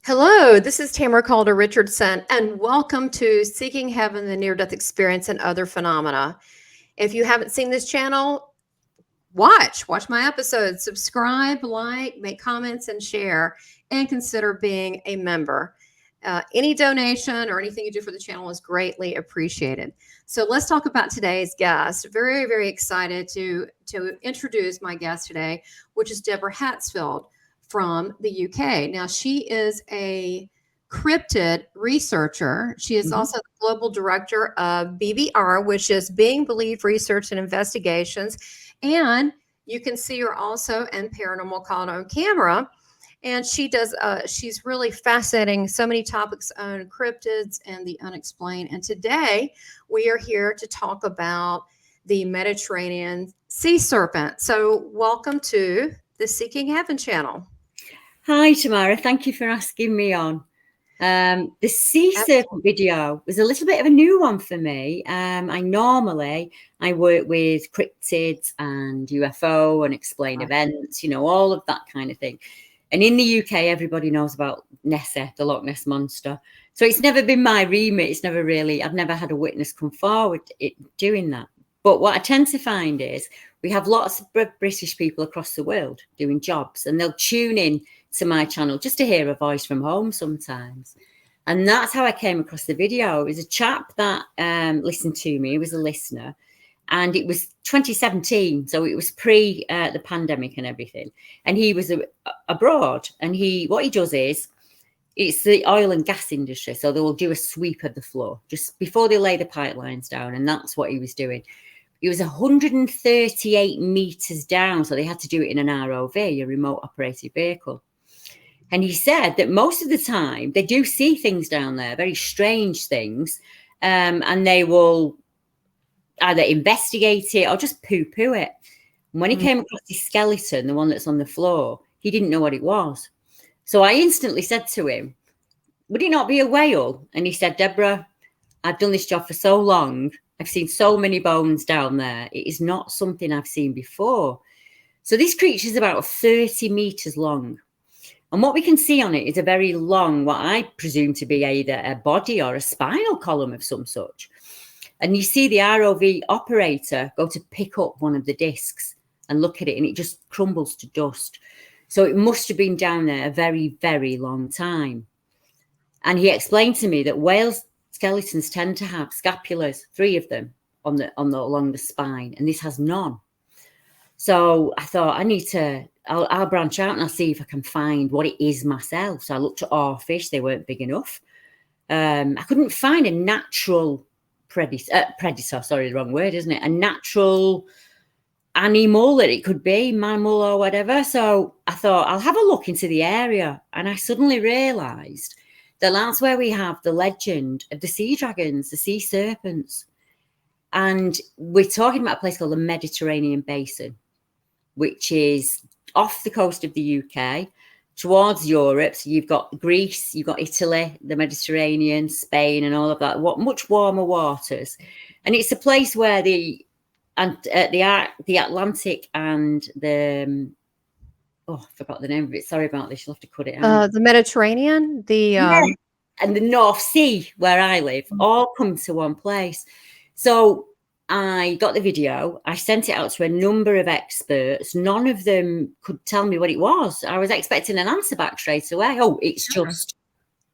Hello, this is Tamara Caulder Richardson, and welcome to Seeking Heaven, the Near-Death Experience, and Other Phenomena. If you haven't seen this channel, watch my episodes, subscribe, like, make comments, and share, and consider being a member. Any donation or anything you do for the channel is greatly appreciated. So let's talk about today's guest. Very, very excited to introduce my guest today, which is Deborah Hatswell from the UK. Now, she is a cryptid researcher. She is also the global director of BBR, which is Being Believed Research and Investigations. And you can see her also in Paranormal Caught on Camera. And she does, she's really fascinating, so many topics on cryptids and the unexplained. And today we are here to talk about the Mediterranean sea serpent. So welcome to the Seeking Heaven channel. Hi, Tamara. Thank you for asking me on. The sea serpent video was a little bit of a new one for me. I work with cryptids and UFO and explain events, all of that kind of thing. And in the UK, everybody knows about Nessie, the Loch Ness Monster. So it's never been my remit. I've never had a witness come forward doing that. But what I tend to find is we have lots of British people across the world doing jobs, and they'll tune in to my channel just to hear a voice from home sometimes. And that's how I came across the video. It was a chap that listened to me. He was a listener. And it was 2017, so it was pre the pandemic and everything. And he was abroad. And what he does is, it's the oil and gas industry. So they will do a sweep of the floor just before they lay the pipelines down. And that's what he was doing. It was 138 meters down. So they had to do it in an ROV, a remote operated vehicle. And he said that most of the time they do see things down there, very strange things. And they will either investigate it or just poo-poo it. And when he came across his skeleton, the one that's on the floor, he didn't know what it was. So I instantly said to him, would it not be a whale? And he said, Deborah, I've done this job for so long. I've seen so many bones down there. It is not something I've seen before. So this creature is about 30 meters long. And what we can see on it is a very long, what I presume to be either a body or a spinal column of some such. And you see the ROV operator go to pick up one of the discs and look at it, and it just crumbles to dust. So it must have been down there a very, very long time. And he explained to me that whale skeletons tend to have scapulars, 3 of them along the spine, and this has none. So I thought I'll branch out and I'll see if I can find what it is myself. So I looked at oarfish; they weren't big enough. I couldn't find a natural predator, sorry, the wrong word, isn't it? A natural animal that it could be, mammal or whatever. So I thought I'll have a look into the area. And I suddenly realized that that's where we have the legend of the sea dragons, the sea serpents. And we're talking about a place called the Mediterranean Basin, which is off the coast of the UK towards Europe. So you've got Greece, you've got Italy, the Mediterranean, Spain, and all of that, much warmer waters. And it's a place where the Atlantic and the I forgot the name of it. Sorry about this. You'll have to cut it out. The Mediterranean, and the North Sea, where I live, all come to one place. So I got the video. I sent it out to a number of experts. None of them could tell me what it was. I was expecting an answer back straight away. Oh, it's just,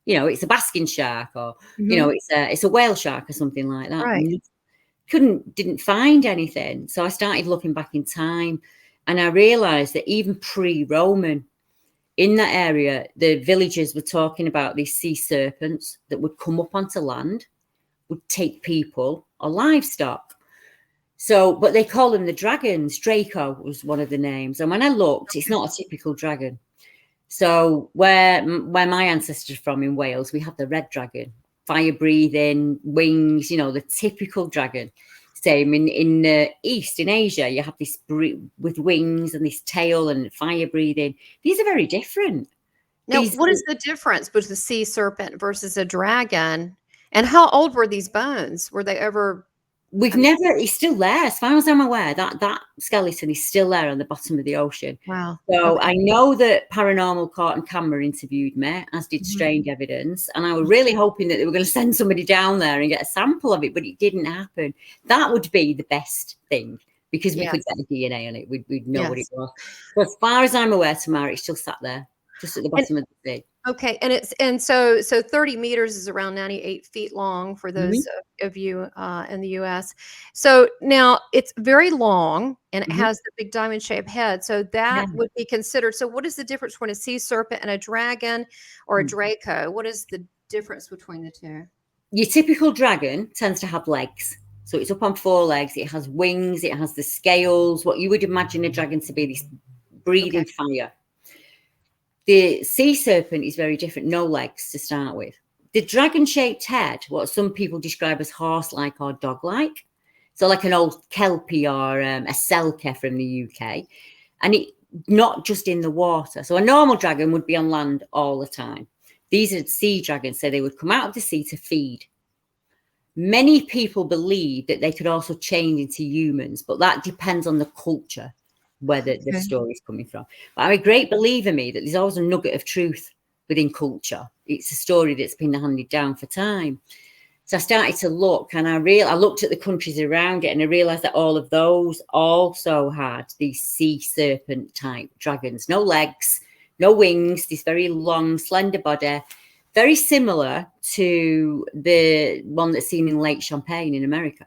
it's a basking shark, or it's a whale shark or something like that. Right. Didn't find anything. So I started looking back in time, and I realized that even pre-Roman, in that area, the villagers were talking about these sea serpents that would come up onto land, would take people or livestock. So, but they call them the dragons. Draco was one of the names. And when I looked, it's not a typical dragon. So where my ancestors from in Wales, we have the red dragon, fire breathing, wings, the typical dragon. Same in the East, in Asia, you have this with wings and this tail and fire breathing. These are very different. Now, what is the difference between the sea serpent versus a dragon? And how old were these bones? Were they over It's still there. As far as I'm aware, that skeleton is still there on the bottom of the ocean. Wow. So Okay. I know that Paranormal Court and Camera interviewed me, as did Strange Evidence. And I was really hoping that they were going to send somebody down there and get a sample of it, but it didn't happen. That would be the best thing, because we could get the DNA on it. We'd know what it was. So as far as I'm aware, Tamara, it's still sat there, just at the bottom of the sea. Okay, and so 30 meters is around 98 feet long for those of you in the U.S. So now it's very long and it has the big diamond-shaped head. So that would be considered. So what is the difference between a sea serpent and a dragon or a Draco? What is the difference between the two? Your typical dragon tends to have legs. So it's up on 4 legs. It has wings. It has the scales. What you would imagine a dragon to be, this breathing fire. The sea serpent is very different, no legs to start with. The dragon-shaped head, what some people describe as horse-like or dog-like, so like an old kelpie or a selkie from the UK, and it not just in the water. So a normal dragon would be on land all the time. These are sea dragons, so they would come out of the sea to feed. Many people believe that they could also change into humans, but that depends on the culture, where the story is coming from. But I'm a great believer, that there's always a nugget of truth within culture. It's a story that's been handed down for time. So I started to look, and I looked at the countries around it, and I realized that all of those also had these sea serpent type dragons. No legs, no wings, this very long, slender body, very similar to the one that's seen in Lake Champlain in America,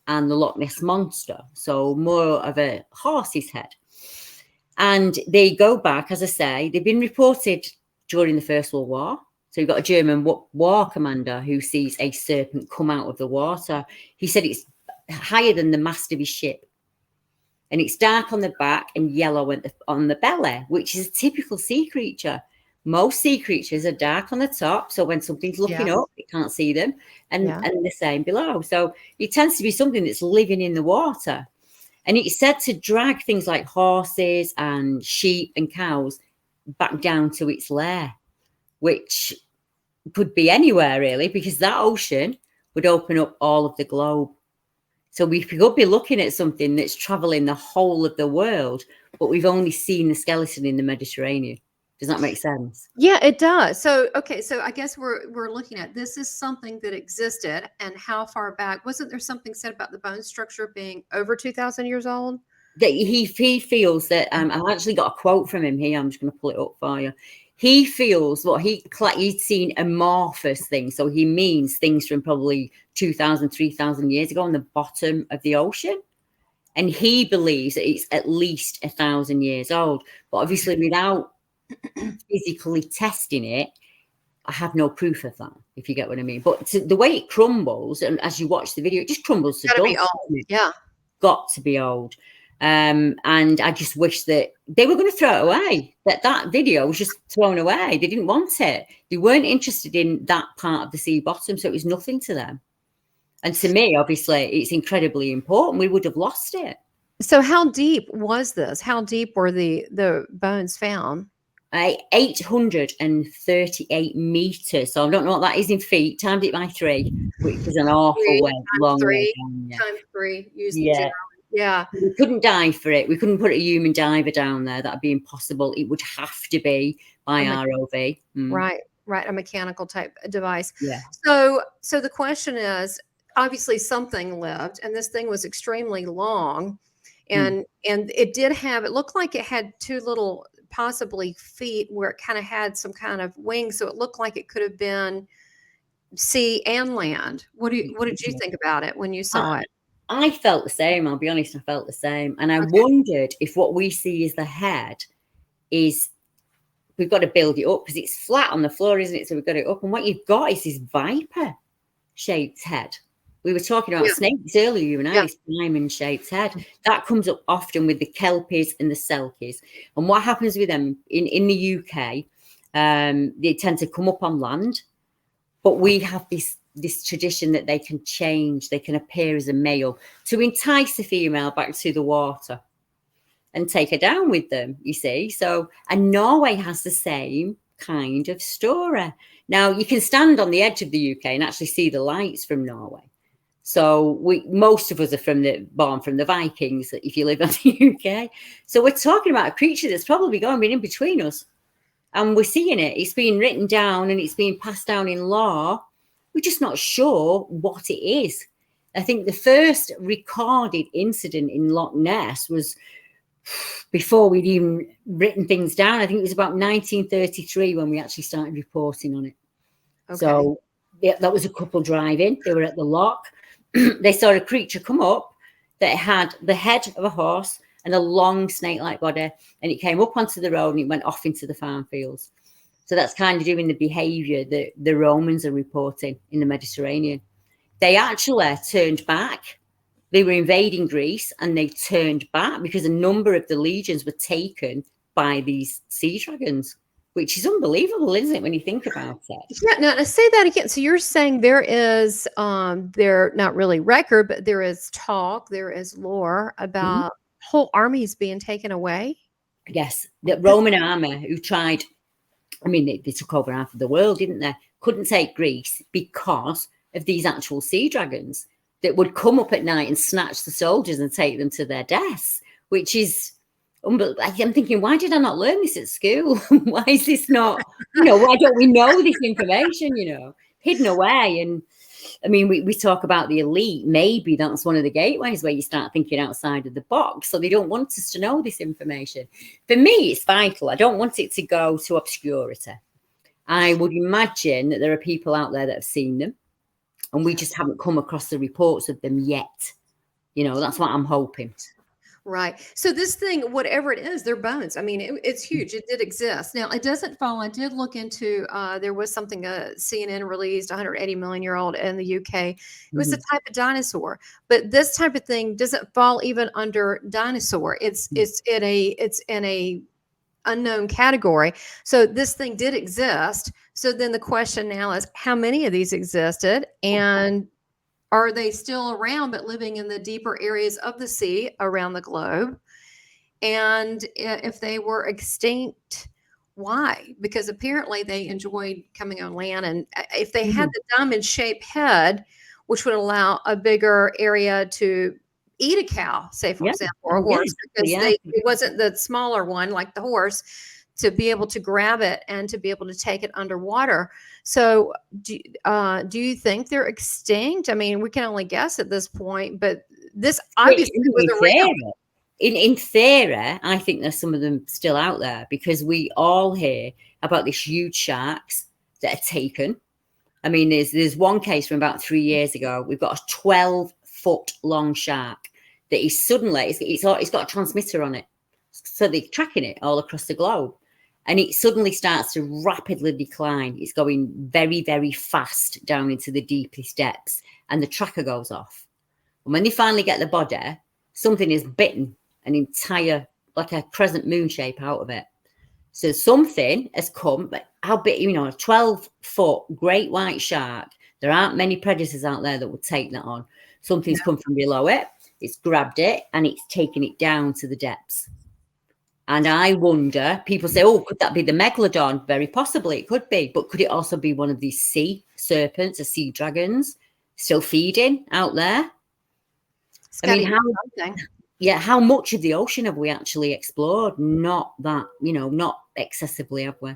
and the Loch Ness Monster, so more of a horse's head. And they go back, as I say, they've been reported during the First World War. So you've got a German war commander who sees a serpent come out of the water. He said it's higher than the mast of his ship. And it's dark on the back and yellow on the belly, which is a typical sea creature. Most sea creatures are dark on the top, so when something's looking up, it can't see them, and the same below. So it tends to be something that's living in the water. And it's said to drag things like horses and sheep and cows back down to its lair, which could be anywhere, really, because that ocean would open up all of the globe. So we could be looking at something that's traveling the whole of the world, but we've only seen the skeleton in the Mediterranean. Does that make sense? Yeah, it does. So, okay. So I guess we're looking at, this is something that existed, and how far back? Wasn't there something said about the bone structure being over 2,000 years old? That he feels that, I've actually got a quote from him here. I'm just going to pull it up for you. He feels what he'd seen amorphous things. So he means things from probably 2,000, 3,000 years ago on the bottom of the ocean. And he believes that it's at least 1,000 years old. But obviously without physically testing it, I have no proof of that, if you get what I mean. But the way it crumbles, and as you watch the video, it just crumbles to dust. Yeah. Got to be old. And I just wish that they were going to throw it away, that video was just thrown away. They didn't want it. They weren't interested in that part of the sea bottom, so it was nothing to them. And to me, obviously, it's incredibly important. We would have lost it. So how deep was this? How deep were the bones found? 838 meters. So I don't know what that is in feet. Timed it by 3, which is an awful long way. Times 3. Zero. Yeah. We couldn't dive for it. We couldn't put a human diver down there. That'd be impossible. It would have to be by ROV. Right. A mechanical type device. Yeah. So the question is, obviously something lived, and this thing was extremely long, and it looked like it had 2 little possibly feet where it kind of had some kind of wings. So it looked like it could have been sea and land. What did you think about it when you saw it? I felt the same. I'll be honest. I felt the same. And I wondered if what we see as the head is, we've got to build it up because it's flat on the floor, isn't it? So we've got it up. And what you've got is this viper-shaped head. We were talking about snakes earlier, you and I, this diamond-shaped head. That comes up often with the kelpies and the selkies. And what happens with them in the UK, they tend to come up on land. But we have this tradition that they can change, they can appear as a male to entice a female back to the water and take her down with them, you see. So, and Norway has the same kind of story. Now, you can stand on the edge of the UK and actually see the lights from Norway. So most of us are born from the Vikings, if you live in the UK. So we're talking about a creature that's probably going in between us. And we're seeing it. It's being written down and it's being passed down in law. We're just not sure what it is. I think the first recorded incident in Loch Ness was before we'd even written things down. I think it was about 1933 when we actually started reporting on it. Okay. So that was a couple driving. They were at the loch. They saw a creature come up that had the head of a horse and a long snake-like body, and it came up onto the road and it went off into the farm fields. So that's kind of doing the behaviour that the Romans are reporting in the Mediterranean. They actually turned back. They were invading Greece and they turned back because a number of the legions were taken by these sea dragons, which is unbelievable, isn't it, when you think about it? Yeah, now say that again. So you're saying there is, there not really record, but there is talk, there is lore about whole armies being taken away? Yes, the Roman army who tried, I mean, they took over half of the world, didn't they? Couldn't take Greece because of these actual sea dragons that would come up at night and snatch the soldiers and take them to their deaths, which is unbelievable. I'm thinking, why did I not learn this at school? Why is this not, why don't we know this information, hidden away? And I mean, we talk about the elite. Maybe that's one of the gateways where you start thinking outside of the box. So they don't want us to know this information. For me, it's vital. I don't want it to go to obscurity. I would imagine that there are people out there that have seen them and we just haven't come across the reports of them yet. That's what I'm hoping. Right. So this thing, whatever it is, they're bones. I mean, it's huge. It did exist. Now, it doesn't fall. I did look into, there was something CNN released, 180 million year old in the UK. It was a type of dinosaur, but this type of thing doesn't fall even under dinosaur. It's in a unknown category. So this thing did exist. So then the question now is, how many of these existed, and are they still around but living in the deeper areas of the sea around the globe? And if they were extinct, why? Because apparently they enjoyed coming on land. And if they had the diamond-shaped head, which would allow a bigger area to eat a cow, say, for example, or a horse, because it wasn't the smaller one like the horse, to be able to grab it and to be able to take it underwater. So do you think they're extinct? I mean, we can only guess at this point, but this obviously was around. In theory, I think there's some of them still out there, because we all hear about these huge sharks that are taken. I mean, there's one case from about 3 years ago. We've got a 12-foot long shark that is suddenly, it's got a transmitter on it. So they're tracking it all across the globe. And it suddenly starts to rapidly decline. It's going very, very fast down into the deepest depths. And the tracker goes off. And when they finally get the body, something is bitten an entire, like a crescent moon shape out of it. So something has come, but how big, a 12-foot great white shark. There aren't many predators out there that would take that on. Something's come from below it. It's grabbed it and it's taken it down to the depths. And I wonder, people say, oh, could that be the megalodon? Very possibly it could be. But could it also be one of these sea serpents or sea dragons still feeding out there? I mean, how much of the ocean have we actually explored? Not that, not excessively, have we?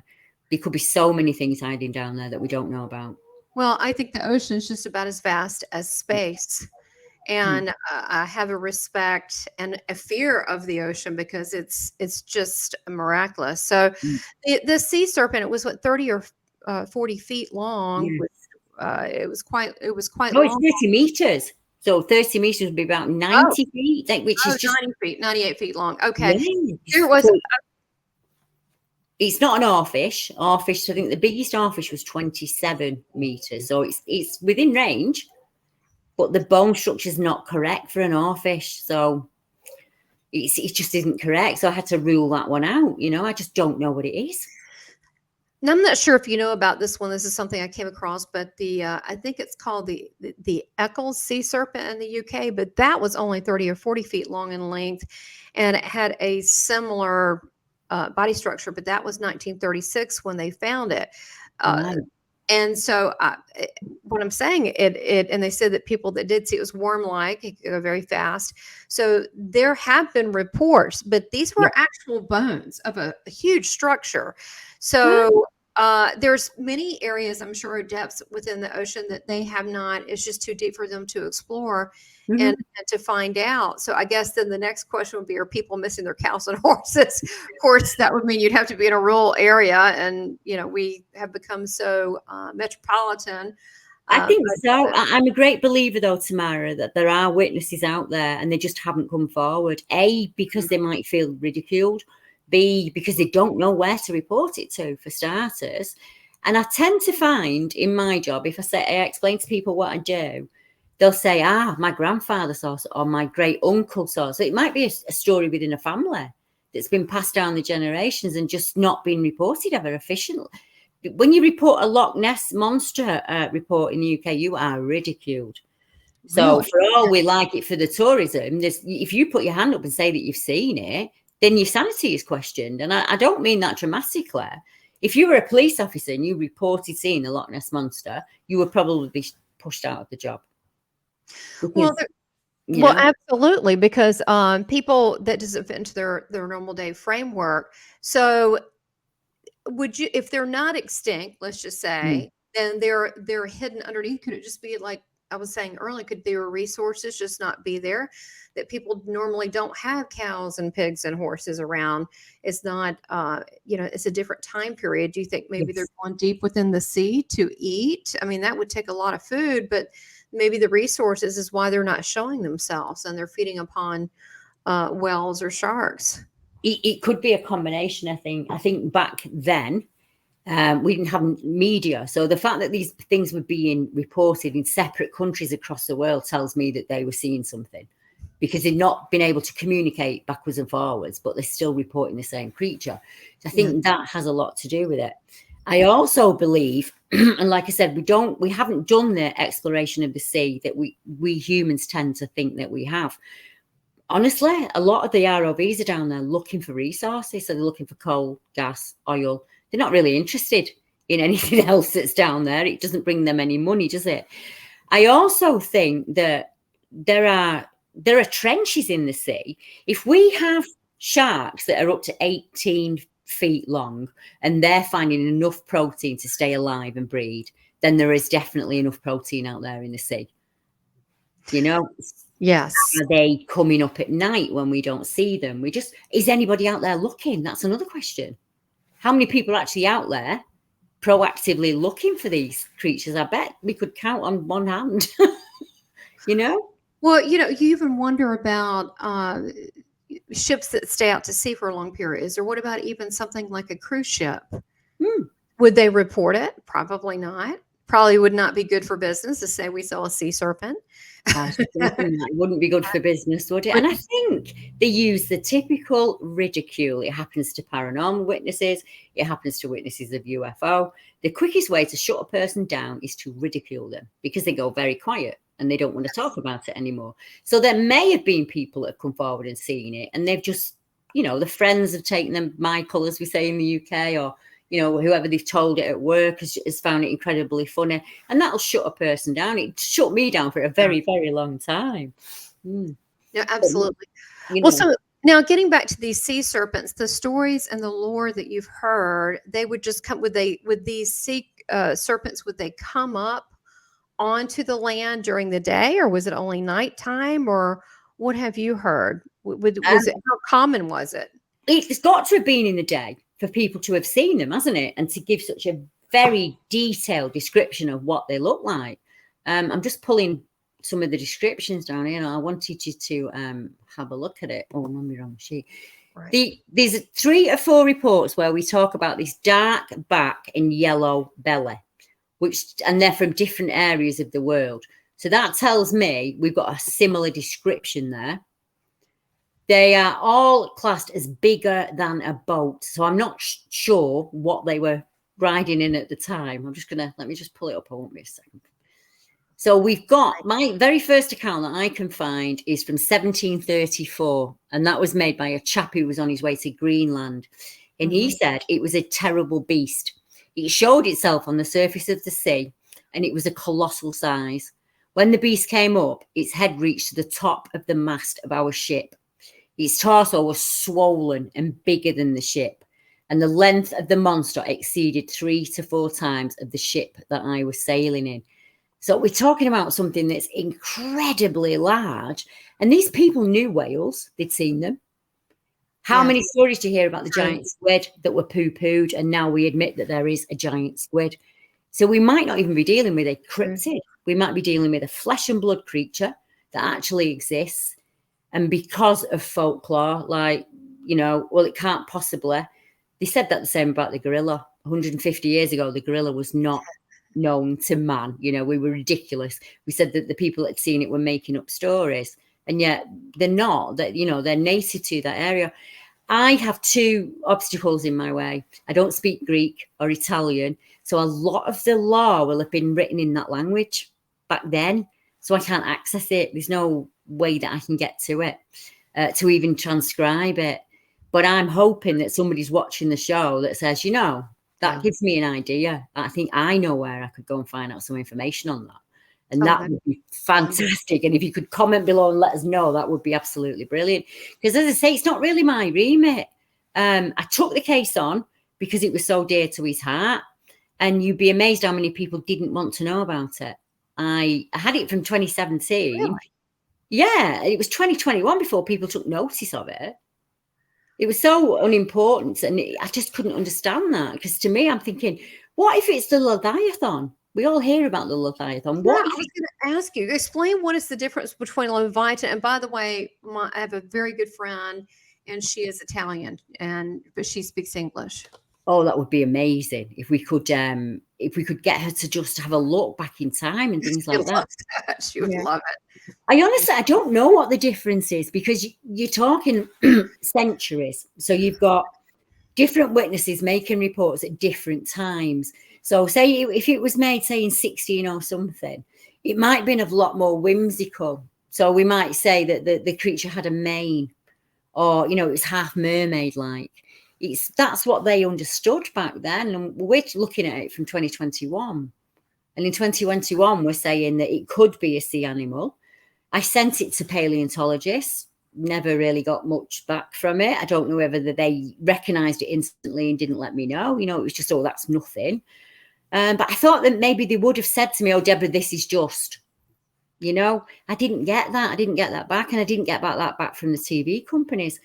There could be so many things hiding down there that we don't know about. Well, I think the ocean is just about as vast as space. And I have a respect and a fear of the ocean because it's just miraculous. So the sea serpent, it was 30 or 40 feet long. Yes. It was quite long. It's 30 meters. So 30 meters would be about 90 feet, which is just 90 feet, 98 feet long. Okay. Yes. There was. It's not an oarfish. Oarfish, I think the biggest oarfish was 27 meters. So it's within range. But the bone structure is not correct for an oarfish, so it just isn't correct. So I had to rule that one out. I just don't know what it is. Now, I'm not sure if you know about this one. This is something I came across, but I think it's called the Eccles sea serpent in the UK. But that was only 30 or 40 feet long in length, and it had a similar body structure. But that was 1936 when they found it. And so what I'm saying, and they said that people that did see it was worm-like, it could go very fast. So there have been reports, but these were actual bones of a huge structure. So there's many areas, I'm sure, depths within the ocean that they have not, it's just too deep for them to explore and to find out. So I guess then the next question would be, are people missing their cows and horses? Of course, that would mean you'd have to be in a rural area. And, we have become so metropolitan. I think so. I'm a great believer, though, Tamara, that there are witnesses out there and they just haven't come forward. A, because they might feel ridiculed. B, because they don't know where to report it to, for starters. And I tend to find in my job, if I explain to people what I do, they'll say, my grandfather saw it, or my great uncle saw it. So it might be a story within a family that's been passed down the generations and just not been reported ever officially. When you report a Loch Ness monster report in the UK, you are ridiculed. So Really? for all we like it for the tourism, if you put your hand up and say that you've seen it, then your sanity is questioned. And I don't mean that dramatically. If you were a police officer and you reported seeing the Loch Ness monster, you would probably be pushed out of the job. Because, well, absolutely, because people that doesn't fit into their normal day framework. So would you, if they're not extinct, let's just say, then they're hidden underneath? Could it just be like I was saying earlier, could their resources just not be there? That people normally don't have cows and pigs and horses around. It's not, it's a different time period. Do you think maybe they're going deep within the sea to eat? I mean, that would take a lot of food, but maybe the resources is why they're not showing themselves and they're feeding upon whales or sharks. It could be a combination, I think. I think back then, we didn't have media. So the fact that these things were being reported in separate countries across the world tells me that they were seeing something, because they've not been able to communicate backwards and forwards, but they're still reporting the same creature. So I think that has a lot to do with it. I also believe, and like I said, we haven't done the exploration of the sea that we humans tend to think that we have. Honestly, a lot of the ROVs are down there looking for resources. So they're looking for coal, gas, oil. They're not really interested in anything else that's down there. It doesn't bring them any money, does it? I also think that there are trenches in the sea. If we have sharks that are up to 18 feet long and they're finding enough protein to stay alive and breed, then there is definitely enough protein out there in the sea. Yes. Are they coming up at night when we don't see them? Is anybody out there looking? That's another question. How many people are actually out there proactively looking for these creatures? I bet we could count on one hand. Well, you even wonder about ships that stay out to sea for long periods, or what about even something like a cruise ship? Would they report it? Probably not. Probably would not be good for business to say we saw a sea serpent. That wouldn't be good for business, would it? And I think they use the typical ridicule. It happens to paranormal witnesses. It happens to witnesses of UFO. The quickest way to shut a person down is to ridicule them, because they go very quiet and they don't want to talk about it anymore. So there may have been people that have come forward and seen it, and they've just, the friends have taken them, Michael, as we say in the UK, or whoever they've told it at work has found it incredibly funny, and that'll shut a person down. It shut me down for a very, very long time. Yeah, absolutely. Well, so now getting back to these sea serpents, the stories and the lore that you've heard, they would just come with these sea serpents, would they come up onto the land during the day, or was it only nighttime, or what have you heard? Was it, how common was it? It's got to have been in the day for people to have seen them, hasn't it? And to give such a very detailed description of what they look like. I'm just pulling some of the descriptions down here. I wanted you to have a look at it. Oh, I'm on the wrong sheet. Right. There's 3 or 4 reports where we talk about this dark back and yellow belly, and they're from different areas of the world. So that tells me we've got a similar description there. They are all classed as bigger than a boat. So I'm not sure what they were riding in at the time. Let me just pull it up. I won't be a second. So we've got, my very first account that I can find is from 1734. And that was made by a chap who was on his way to Greenland. And he said it was a terrible beast. It showed itself on the surface of the sea, and it was a colossal size. When the beast came up, its head reached to the top of the mast of our ship. Its torso was swollen and bigger than the ship, and the length of the monster exceeded 3 to 4 times of the ship that I was sailing in. So we're talking about something that's incredibly large, and these people knew whales. They'd seen them. How many stories do you hear about the giant squid that were poo-pooed, and now we admit that there is a giant squid? So we might not even be dealing with a cryptid. We might be dealing with a flesh and blood creature that actually exists. And because of folklore, like, you know, well, it can't possibly. They said that the same about the gorilla. 150 years ago, the gorilla was not known to man. You know, we were ridiculous. We said that the people that had seen it were making up stories. And yet they're not. That, you know, they're native to that area. I have 2 obstacles in my way. I don't speak Greek or Italian. So a lot of the law will have been written in that language back then. So I can't access it. There's no way that I can get to it, to even transcribe it. But I'm hoping that somebody's watching the show that says, you know, that gives me an idea. I think I know where I could go and find out some information on that. And that would be fantastic. And if you could comment below and let us know, that would be absolutely brilliant. Because as I say, it's not really my remit. I took the case on because it was so dear to his heart. And you'd be amazed how many people didn't want to know about it. I had it from 2017. Really? Yeah, it was 2021 before people took notice of it. It was so unimportant. And I just couldn't understand that. Because to me, I'm thinking, what if it's the Leviathan? We all hear about the Leviathan. What if I was going to ask you, explain what is the difference between a Leviathan. And by the way, I have a very good friend, and she is Italian, but she speaks English. Oh, that would be amazing if we could get her to just have a look back in time and things like that. She would love it. I don't know what the difference is, because you're talking centuries. So you've got different witnesses making reports at different times. So say if it was made, say, in 16 or something, it might have been a lot more whimsical. So we might say that the creature had a mane, or, you know, it was half mermaid-like. That's what they understood back then. And we're looking at it from 2021. And in 2021, we're saying that it could be a sea animal. I sent it to paleontologists, never really got much back from it. I don't know whether they recognized it instantly and didn't let me know. You know, it was just, oh, that's nothing. But I thought that maybe they would have said to me, oh, Deborah, this is just, you know. I didn't get that. I didn't get that back. And I didn't get that back from the TV companies.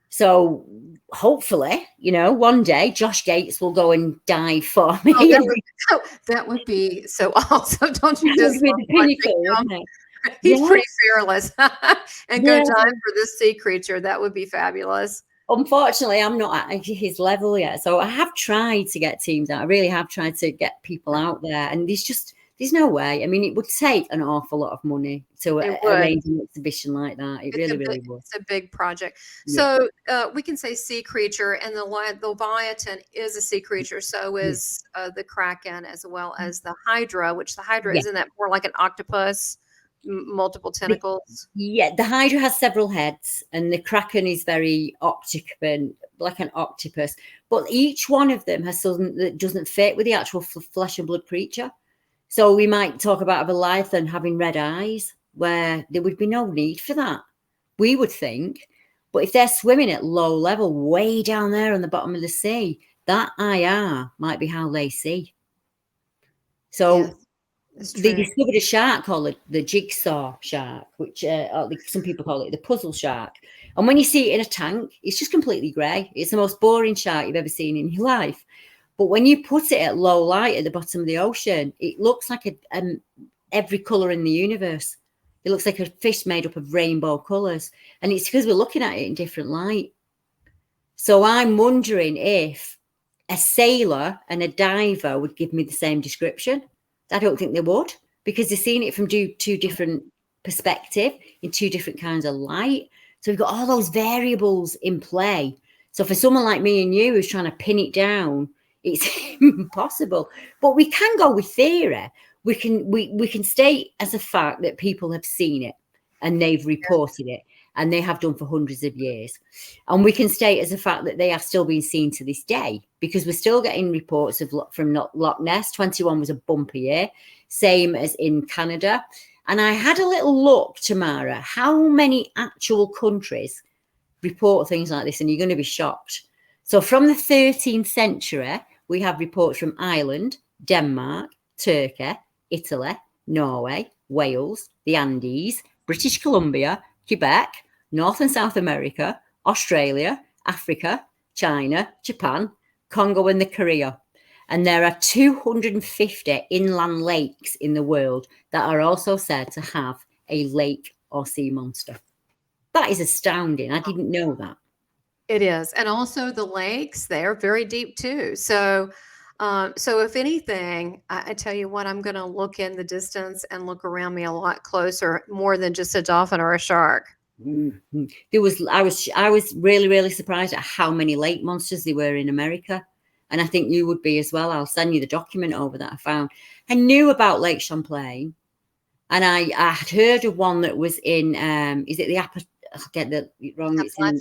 So hopefully, you know, one day Josh Gates will go and dive for me. Oh, that would be so awesome. Don't you just be the pinnacle, wouldn't it? He's pretty fearless. And go dive for this sea creature. That would be fabulous. Unfortunately, I'm not at his level yet. So I have tried to get teams out. I really have tried to get people out there. And there's no way. I mean, it would take an awful lot of money to arrange an exhibition like that. It really would. It's a big project. So we can say sea creature, and the Leviathan is a sea creature. So is the Kraken, as well as the Hydra, which the Hydra isn't that more like an octopus, multiple tentacles? The Hydra has several heads, and the Kraken is very octagon, like an octopus. But each one of them has something that doesn't fit with the actual flesh and blood creature. So we might talk about a Leviathan having red eyes, where there would be no need for that, we would think. But if they're swimming at low level, way down there on the bottom of the sea, that IR might be how they see. So they discovered a shark called the jigsaw shark, which some people call it the puzzle shark. And when you see it in a tank, it's just completely grey. It's the most boring shark you've ever seen in your life. But when you put it at low light at the bottom of the ocean, it looks like every colour in the universe. It looks like a fish made up of rainbow colours. And it's because we're looking at it in different light. So I'm wondering if a sailor and a diver would give me the same description. I don't think they would, because they're seeing it from two different perspectives, in 2 different kinds of light. So we've got all those variables in play. So for someone like me and you who's trying to pin it down, it's impossible. But we can go with theory. We can state as a fact that people have seen it and they've reported it. and they have done for hundreds of years. And we can state as a fact that they are still being seen to this day, because we're still getting reports from Loch Ness. 21 was a bumper year, same as in Canada. And I had a little look, Tamara, how many actual countries report things like this, and you're going to be shocked. So from the 13th century, we have reports from Ireland, Denmark, Turkey, Italy, Norway, Wales, the Andes, British Columbia, Quebec, North and South America, Australia, Africa, China, Japan, Congo, and the Korea. And there are 250 inland lakes in the world that are also said to have a lake or sea monster. That is astounding. I didn't know that. It is. And also the lakes, they're very deep too. So if anything, I tell you what, I'm going to look in the distance and look around me a lot closer, more than just a dolphin or a shark. Mm-hmm. I was really, really surprised at how many lake monsters there were in America. And I think you would be as well. I'll send you the document over that I found. I knew about Lake Champlain, and I had heard of one that was in, is it the I'll get the wrong. It's in,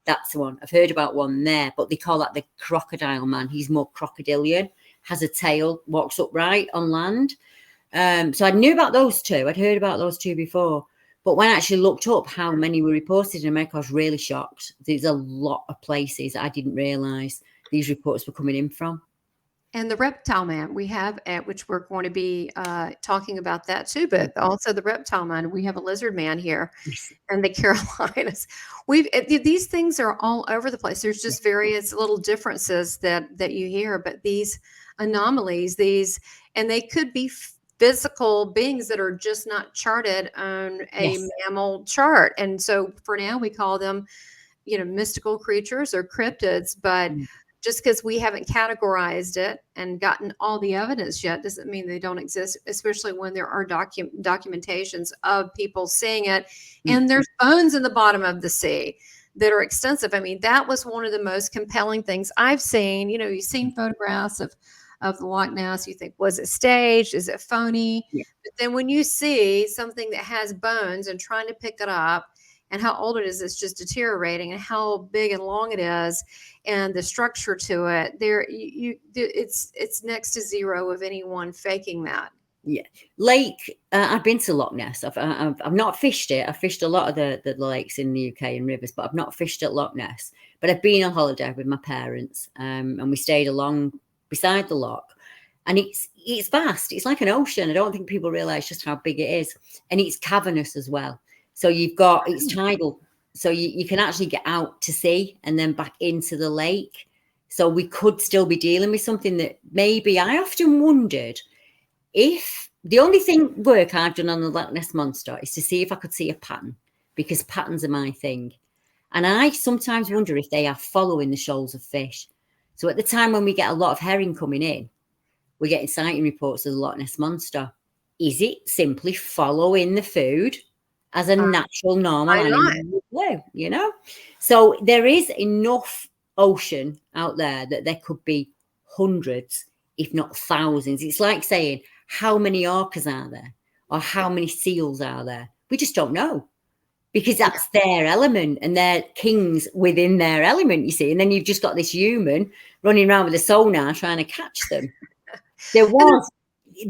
that's the one. I've heard about one there, but they call that the crocodile man. He's more crocodilian, has a tail, walks upright on land. So I knew about those two. I'd heard about those two before. But when I actually looked up how many were reported in America, I was really shocked. There's a lot of places I didn't realise these reports were coming in from. And the reptile man we have, which we're going to be talking about that too, but also the reptile man. We have a lizard man here in the Carolinas. These things are all over the place. There's just various little differences that you hear, but these anomalies, and they could be physical beings that are just not charted on a mammal chart. And so for now we call them, mystical creatures or cryptids, but just because we haven't categorized it and gotten all the evidence yet doesn't mean they don't exist, especially when there are documentations of people seeing it. And there's bones in the bottom of the sea that are extensive. I mean, that was one of the most compelling things I've seen. You've seen photographs of the Loch Ness. You think, was it staged? Is it phony? Yeah. But then when you see something that has bones and trying to pick it up, and how old it is, it's just deteriorating, and how big and long it is, and the structure to it. It's next to zero of anyone faking that. Yeah, lake. I've been to Loch Ness. I've not fished it. I've fished a lot of the lakes in the UK and rivers, but I've not fished at Loch Ness. But I've been on holiday with my parents, and we stayed along beside the loch. And it's vast. It's like an ocean. I don't think people realise just how big it is, and it's cavernous as well. So it's tidal. So you can actually get out to sea and then back into the lake. So we could still be dealing with something that maybe I often wondered if the only work I've done on the Loch Ness Monster is to see if I could see a pattern, because patterns are my thing. And I sometimes wonder if they are following the shoals of fish. So at the time when we get a lot of herring coming in, we're getting sighting reports of the Loch Ness Monster. Is it simply following the food as a natural, normal animal would do, So there is enough ocean out there that there could be hundreds, if not thousands. It's like saying, how many orcas are there? Or how many seals are there? We just don't know, because that's their element, and they're kings within their element, you see. And then you've just got this human running around with a sonar trying to catch them.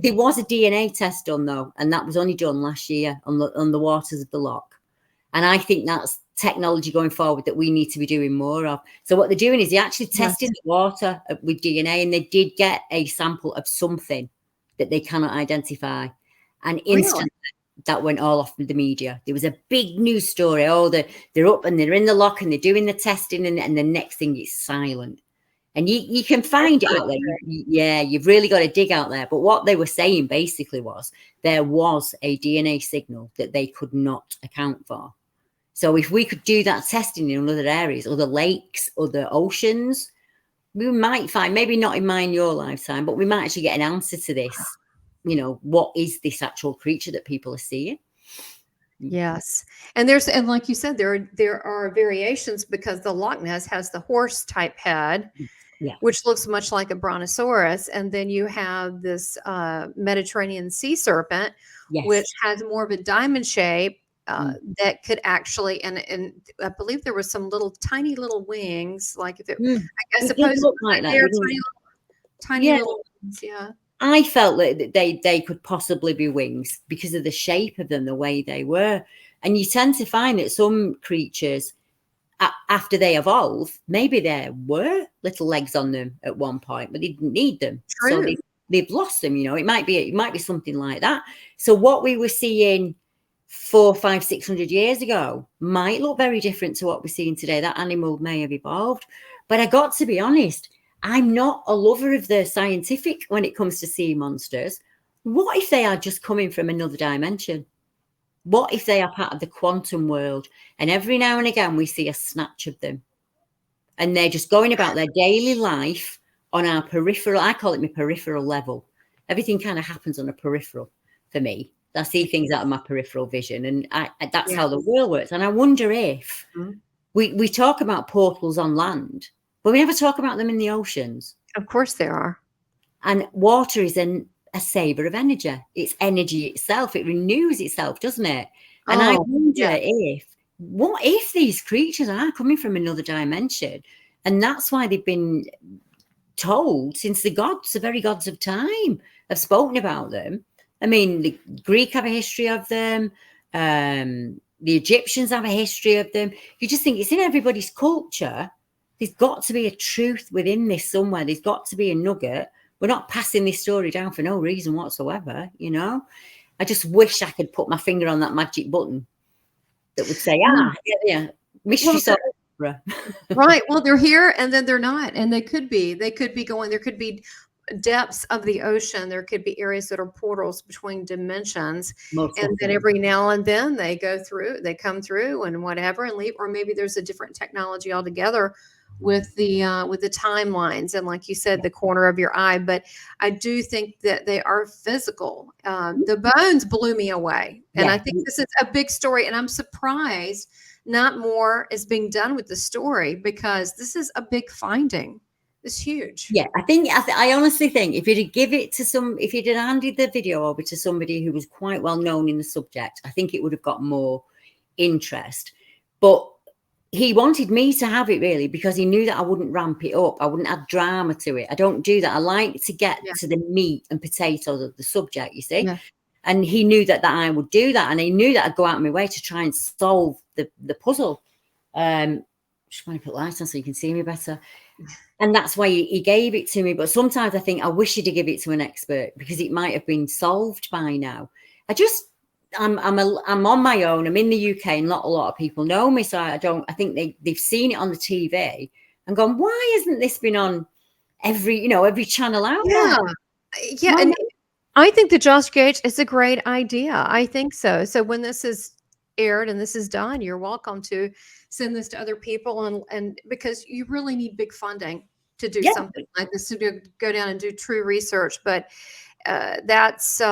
There was a DNA test done, though, and that was only done last year on the waters of the loch. And I think that's technology going forward that we need to be doing more of. So what they're doing is they're actually testing the water with DNA, and they did get a sample of something that they cannot identify. And instantly that went all off with the media. There was a big news story. Oh, they're up and they're in the loch and they're doing the testing, and the next thing is silent. And you can find it out there. Yeah, you've really got to dig out there. But what they were saying basically was there was a DNA signal that they could not account for. So if we could do that testing in other areas, other lakes, other oceans, we might find, maybe not in my and your lifetime, but we might actually get an answer to this. What is this actual creature that people are seeing? Yes. And like you said, there are variations, because the Loch Ness has the horse type head, which looks much like a brontosaurus. And then you have this Mediterranean sea serpent, which has more of a diamond shape, that could actually, and I believe there was some tiny little wings, like if it, I It suppose did look like that. they're tiny Yeah. little wings, yeah. I felt that they could possibly be wings because of the shape of them, the way they were. And you tend to find that some creatures, after they evolve, maybe there were little legs on them at one point, but they didn't need them. True. So they've lost them, It might be something like that. So what we were seeing 400, 500, 600 years ago might look very different to what we're seeing today. That animal may have evolved. But I got to be honest, I'm not a lover of the scientific when it comes to sea monsters. What if they are just coming from another dimension? What if they are part of the quantum world? And every now and again, we see a snatch of them. And they're just going about their daily life on our peripheral. I call it my peripheral level. Everything kind of happens on a peripheral for me. I see things out of my peripheral vision. And that's how the world works. And I wonder if we talk about portals on land, but we never talk about them in the oceans. Of course there are. And water is a saver of energy. It's energy itself. It renews itself, doesn't it? And I wonder what if these creatures are coming from another dimension? And that's why they've been told since the very gods of time have spoken about them. I mean, the Greek have a history of them. The Egyptians have a history of them. You just think it's in everybody's culture. There's got to be a truth within this somewhere. There's got to be a nugget. We're not passing this story down for no reason whatsoever, I just wish I could put my finger on that magic button that would say, mystery solved. Right. Well, they're here and then they're not. And they could be going, there could be depths of the ocean. There could be areas that are portals between dimensions. And then every now and then they come through and whatever and leave, or maybe there's a different technology altogether with the timelines and, like you said, the corner of your eye. But I do think that they are physical. The bones blew me away, and I think this is a big story. And I'm surprised not more is being done with the story, because this is a big finding. It's huge. Yeah, I honestly think if you'd handed the video over to somebody who was quite well known in the subject, I think it would have got more interest. But he wanted me to have it, really, because he knew that I wouldn't ramp it up. I wouldn't add drama to it. I don't do that. I like to get to the meat and potatoes of the subject, you see. Yeah. And he knew that I would do that. And he knew that I'd go out of my way to try and solve the puzzle. Just want to put lights on so you can see me better. And that's why he gave it to me. But sometimes I think I wish he'd give it to an expert, because it might have been solved by now. I'm on my own. I'm in the UK, and not a lot of people know me, so I think they've seen it on the TV and gone, why hasn't this been on every channel out there? Yeah, and I think the Josh Gage is a great idea. I think so. So when this is aired and this is done, you're welcome to send this to other people, and because you really need big funding to do something like this, to go down and do true research. But that's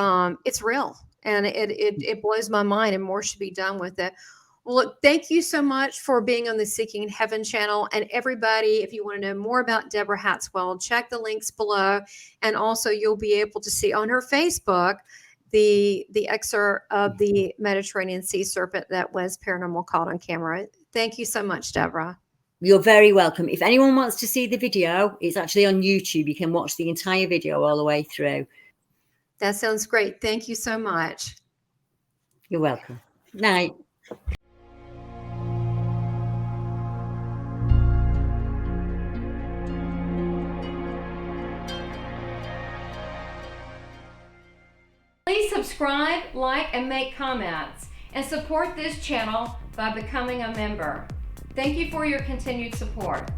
it's real. And it blows my mind, and more should be done with it. Well, look, thank you so much for being on the Seeking Heaven channel. And everybody, if you want to know more about Deborah Hatswell, check the links below. And also you'll be able to see on her Facebook the excerpt of the Mediterranean sea serpent that was paranormal caught on camera. Thank you so much, Deborah. You're very welcome. If anyone wants to see the video, it's actually on YouTube. You can watch the entire video all the way through. That sounds great. Thank you so much. You're welcome. Night. Please subscribe, like, and make comments, and support this channel by becoming a member. Thank you for your continued support.